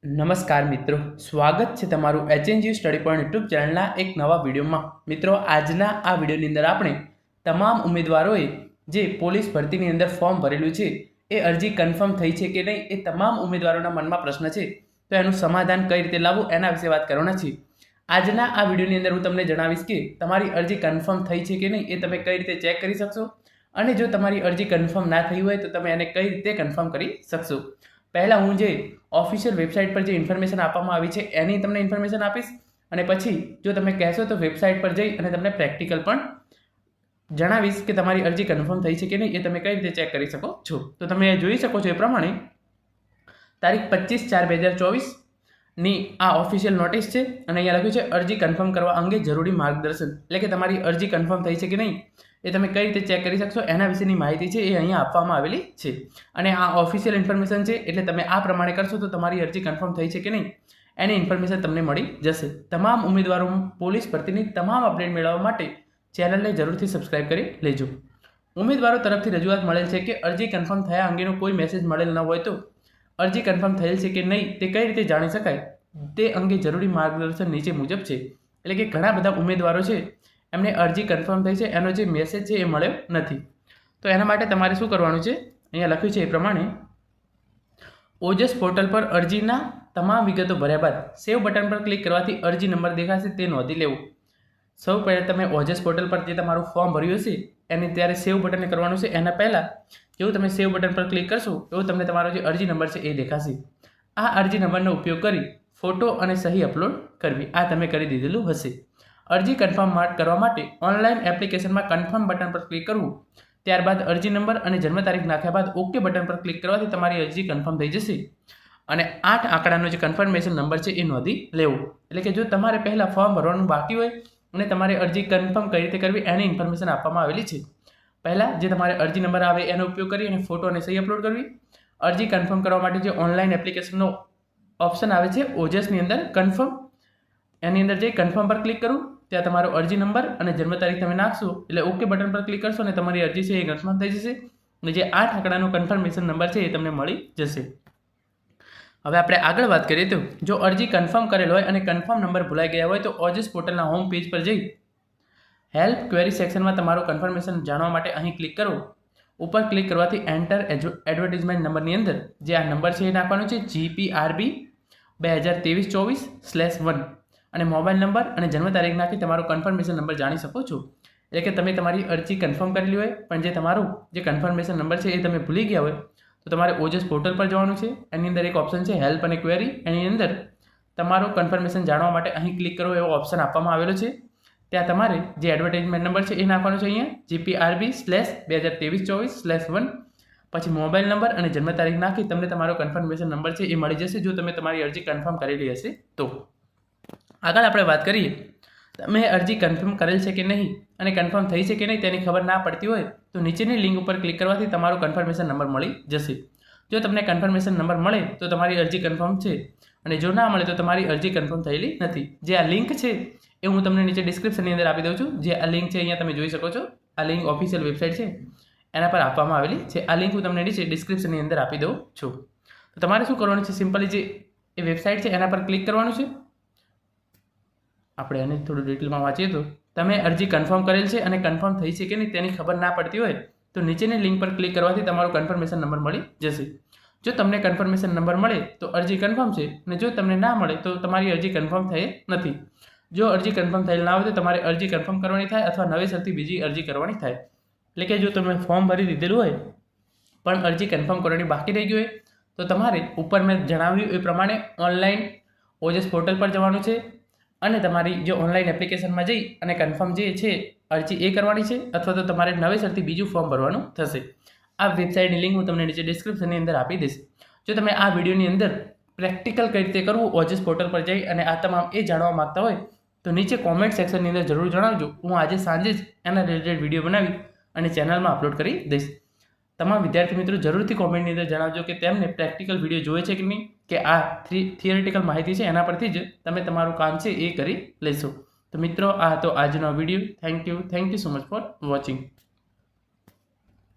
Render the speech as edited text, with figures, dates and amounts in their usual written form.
નમસ્કાર મિત્રો, સ્વાગત છે તમારું HNG સ્ટડી પોઈન્ટ યુટ્યુબ ચેનલના એક નવા વિડીયોમાં। મિત્રો, આજના આ વિડીયોની અંદર આપણે તમામ ઉમેદવારોએ જે પોલીસ ભરતીની અંદર ફોર્મ ભરેલું છે એ અરજી કન્ફર્મ થઈ છે કે નહીં, એ તમામ ઉમેદવારોના મનમાં પ્રશ્ન છે, તો એનું સમાધાન કઈ રીતે લાવવું એના વિશે વાત કરવાના છે। આજના આ વિડીયોની અંદર હું તમને જણાવીશ કે તમારી અરજી કન્ફર્મ થઈ છે કે નહીં એ તમે કઈ રીતે ચેક કરી શકશો, અને જો તમારી અરજી કન્ફર્મ ના થઈ હોય તો તમે એને કઈ રીતે કન્ફર્મ કરી શકશો। પહેલાં હું જે ઓફિશિયલ વેબસાઇટ પર જે ઇન્ફોર્મેશન આપવામાં આવી છે એની તમને ઇન્ફોર્મેશન આપીશ, અને પછી જો તમે કહેશો તો વેબસાઇટ પર જઈ અને તમને પ્રેક્ટિકલ પણ જણાવીશ કે તમારી અરજી કન્ફર્મ થઈ છે કે નહીં એ તમે કઈ રીતે ચેક કરી શકો છો। તો તમે જોઈ શકો છો એ પ્રમાણે તારીખ 25/4/2024ની આ ઓફિશિયલ નોટિસ છે, અને અહીંયા લખ્યું છે અરજી કન્ફર્મ કરવા અંગે જરૂરી માર્ગદર્શન, એટલે કે તમારી અરજી કન્ફર્મ થઈ છે કે નહીં એ તમે કઈ રીતે ચેક કરી શકશો એના વિશેની માહિતી છે એ અહીંયા આપવામાં આવેલી છે, અને આ ઓફિશિયલ ઇન્ફોર્મેશન છે, એટલે તમે આ પ્રમાણે કરશો તો તમારી અરજી કન્ફર્મ થઈ છે કે નહીં એની ઇન્ફોર્મેશન તમને મળી જશે। તમામ ઉમેદવારો પોલીસ ભરતીની તમામ અપડેટ મેળવવા માટે ચેનલને જરૂરથી સબસ્ક્રાઇબ કરી લેજો। ઉમેદવારો તરફથી રજૂઆત મળેલ છે કે અરજી કન્ફર્મ થયા અંગેનો કોઈ મેસેજ મળેલ ન હોય તો અરજી કન્ફર્મ થયેલ છે કે નહીં તે કઈ રીતે જાણી શકાય તે અંગે જરૂરી માર્ગદર્શન નીચે મુજબ છે, એટલે કે ઘણા બધા ઉમેદવારો છે એમને અરજી કન્ફર્મ થઈ છે, એનો જે મેસેજ છે એ મળ્યો નથી, તો એના માટે તમારે શું કરવાનું છે, અહીંયા લખ્યું છે એ પ્રમાણે ઓજસ પોર્ટલ પર અરજીના તમામ વિગતો ભર્યા બાદ સેવ બટન પર ક્લિક કરવાથી અરજી નંબર દેખાશે તે નોંધી લેવું। સૌ પહેલાં તમે ઓજસ પોર્ટલ પર જે તમારું ફોર્મ ભર્યું હશે એને ત્યારે સેવ બટન કરવાનું છે, એના પહેલાં જેવું તમે સેવ બટન પર ક્લિક કરશો એવું તમને તમારો જે અરજી નંબર છે એ દેખાશે। આ અરજી નંબરનો ઉપયોગ કરી ફોટો અને સહી અપલોડ કરવી, આ તમે કરી દીધેલું હશે। અરજી કન્ફર્મ કરવા માટે ઓનલાઈન એપ્લિકેશનમાં કન્ફર્મ બટન પર ક્લિક કરવું, ત્યારબાદ અરજી નંબર અને જન્મ તારીખ નાખ્યા બાદ ઓકે બટન પર ક્લિક કરવાથી તમારી અરજી કન્ફર્મ થઈ જશે, અને 8 આંકડાનો જે કન્ફર્મેશન નંબર છે એ નોંધી લેવો। એટલે કે જો તમારે પહેલાં ફોર્મ ભરવાનું બાકી હોય અને તમારે અરજી કન્ફર્મ કઈ રીતે કરવી એની ઇન્ફોર્મેશન આપવામાં આવેલી છે। પહેલાં જે તમારે અરજી નંબર આવે એનો ઉપયોગ કરી અને ફોટો અને સહી અપલોડ કરવી। અરજી કન્ફર્મ કરવા માટે જે ઓનલાઈન એપ્લિકેશનનો ઓપ્શન આવે છે ઓજસની અંદર કન્ફર્મ, એની અંદર જે કન્ફર્મ પર ક્લિક કરવું, ત્યાં તમારો અરજી નંબર અને જન્મ તારીખ તમે નાખશો એટલે ઓકે બટન પર ક્લિક કરશો અને તમારી અરજી છે એ કન્ફર્મ થઈ જશે, અને જે 8 આંકડાનો કન્ફર્મેશન નંબર છે એ તમને મળી જશે। હવે આપણે આગળ વાત કરીએ તો જો અરજી કન્ફર્મ કરેલ હોય અને કન્ફર્મ નંબર ભૂલાઈ ગયા હોય તો ઓજસ પોર્ટલના હોમ પેજ પર જઈ હેલ્પ ક્વેરી સેક્શનમાં તમારું કન્ફર્મેશન જાણવા માટે અહીં ક્લિક કરો। ઉપર ક્લિક કરવાથી એન્ટર એડવર્ટાઇઝમેન્ટ નંબરની અંદર જે આ નંબર છે એ નાખવાનો છે GPRB 2023-24/1, અને મોબાઈલ નંબર અને જન્મ તારીખ નાખી તમારો કન્ફર્મેશન નંબર જાણી શકો છો। એટલે કે તમે તમારી અરજી કન્ફર્મ કરેલી હોય પણ જે તમારું જે કન્ફર્મેશન નંબર છે એ તમે ભૂલી ગયા હોય તો તમારે ઓજસ પોર્ટલ પર જવાનું છે, એની અંદર એક ઓપ્શન છે હેલ્પ અને ક્વેરી, એની અંદર તમારું કન્ફર્મેશન જાણવા માટે અહીં ક્લિક કરો એવો ઓપ્શન આપવામાં આવેલો છે, ત્યાં તમારે જે એડવર્ટાઇઝમેન્ટ નંબર છે એ નાખવાનો છે અહીંયા GPRB 2023-24/1, પછી મોબાઈલ નંબર અને જન્મ તારીખ નાખી તમને તમારો કન્ફર્મેશન નંબર છે એ મળી જશે જો તમે તમારી અરજી કન્ફર્મ કરેલી હશે તો। આગળ આપણે વાત કરીએ તમે અરજી કન્ફર્મ કરેલ છે કે નહીં અને કન્ફર્મ થઈ છે કે નહીં તેની ખબર ના પડતી હોય તો નીચેની લિંક ઉપર ક્લિક કરવાથી તમારો કન્ફર્મેશન નંબર મળી જશે। જો તમને કન્ફર્મેશન નંબર મળે તો તમારી અરજી કન્ફર્મ છે, અને જો ના મળે તો તમારી અરજી કન્ફર્મ થયેલી નથી। જે આ લિંક છે એ હું તમને નીચે ડિસ્ક્રિપ્શનની અંદર આપી દઉં છું, જે આ લિંક છે અહીંયા તમે જોઈ શકો છો, આ લિંક ઓફિશિયલ વેબસાઇટ છે એના પર આપવામાં આવેલી છે, આ લિંક હું તમને નીચે ડિસ્ક્રિપ્શનની અંદર આપી દઉં છું। તો તમારે શું કરવાનું છે, સિમ્પલી જે એ વેબસાઇટ છે એના પર ક્લિક કરવાનું છે। આપણે એને થોડું ડિટેલમાં વાંચીએ તો તમે અરજી કન્ફર્મ કરેલ છે અને કન્ફર્મ થઈ છે કે નહીં તેની ખબર ના પડતી હોય તો નીચેની લિંક પર ક્લિક કરવાથી તમારો કન્ફર્મેશન નંબર મળી જશે। જો તમને કન્ફર્મેશન નંબર મળે તો અરજી કન્ફર્મ છે, અને જો તમને ના મળે તો તમારી અરજી કન્ફર્મ થયેલ નથી। જો અરજી કન્ફર્મ થયેલ ના હોય તો તમારે અરજી કન્ફર્મ કરવાની થાય અથવા નવેસરથી બીજી અરજી કરવાની થાય। એટલે કે જો તમે ફોર્મ ભરી દીધેલું હોય પણ અરજી કન્ફર્મ કરવાની બાકી રહી ગઈ હોય તો તમારે ઉપર મેં જણાવ્યું એ પ્રમાણે ઓનલાઈન ઓજસ પોર્ટલ પર જવાનું છે, અને તમારી જે ઓનલાઈન એપ્લિકેશનમાં જઈ અને કન્ફર્મ જે છે અરજી એ કરવાની છે, અથવા તો તમારે નવેસરથી બીજું ફોર્મ ભરવાનું થશે। આ વેબસાઇટની લિંક હું તમને નીચે ડિસ્ક્રિપ્શનની અંદર આપી દઈશ। જો તમે આ વિડીયોની અંદર પ્રેક્ટિકલ કઈ રીતે કરવું ઓજસ પોર્ટલ પર જઈ અને આ તમામ એ જાણવા માગતા હોય તો નીચે કોમેન્ટ સેક્શનની અંદર જરૂર જણાવજો, હું આજે સાંજે જ એના રિલેટેડ વિડીયો બનાવી અને ચેનલમાં અપલોડ કરી દઈશ। તમામ વિદ્યાર્થી મિત્રો જરૂરથી કોમેન્ટની અંદર જણાવજો કે તેમને પ્રેક્ટિકલ વિડીયો જોઈએ છે કે નહીં, કે આ થિયરિટિકલ માહિતી છે એના પરથી જ તમે તમારું કામ છે એ કરી લેશો। તો મિત્રો આ હતો આજનો video. Thank you so much for watching.